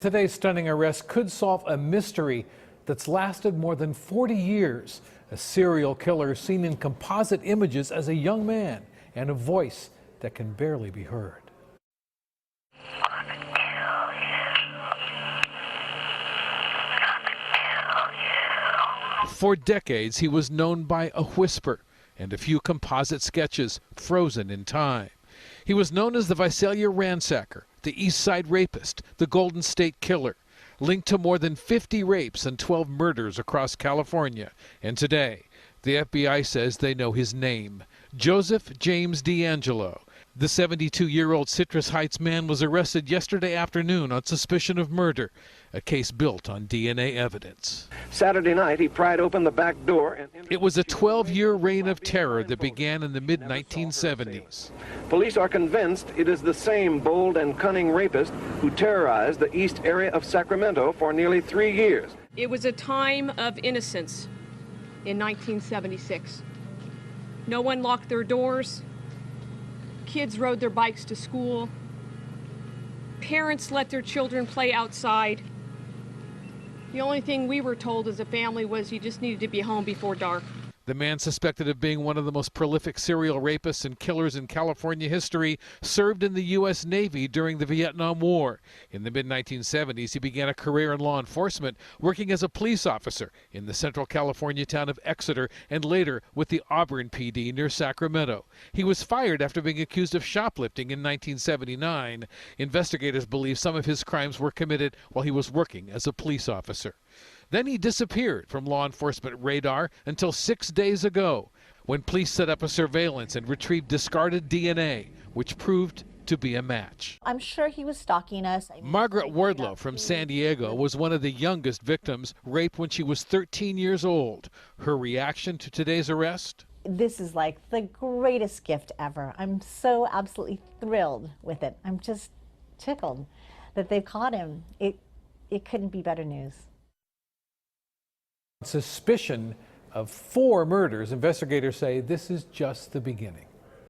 Today's stunning arrest could solve a mystery that's lasted more than 40 years. A serial killer seen in composite images as a young man and a voice that can barely be heard. For decades, he was known by a whisper and a few composite sketches frozen in time. He was known as the Visalia ransacker, the East Side rapist, the Golden State killer, linked to more than 50 rapes and 12 murders across California. And today, the FBI says they know his name, Joseph James DeAngelo. The 72-year-old Citrus Heights man was arrested yesterday afternoon on suspicion of murder, a case built on DNA evidence. Saturday night, he pried open the back door. It was a 12-year reign of terror that began in the mid-1970s. Police are convinced it is the same bold and cunning rapist who terrorized the east area of Sacramento for nearly 3 years. It was a time of innocence in 1976. No one locked their doors. Kids rode their bikes to school. Parents let their children play outside. The only thing we were told as a family was you just needed to be home before dark. The man, suspected of being one of the most prolific serial rapists and killers in California history, served in the U.S. Navy during the Vietnam War. In the mid-1970s, he began a career in law enforcement, working as a police officer in the central California town of Exeter and later with the Auburn PD near Sacramento. He was fired after being accused of shoplifting in 1979. Investigators believe some of his crimes were committed while he was working as a police officer. Then he disappeared from law enforcement radar until 6 days ago, when police set up a surveillance and retrieved discarded DNA, which proved to be a match. I'm sure he was stalking us. Margaret Wardlow from San Diego was one of the youngest victims, raped when she was 13 years old. Her reaction to today's arrest? This is like the greatest gift ever. I'm so absolutely thrilled with it. I'm just tickled that they've caught him. It couldn't be better news. Suspicion of 4 murders, investigators say this is just the beginning.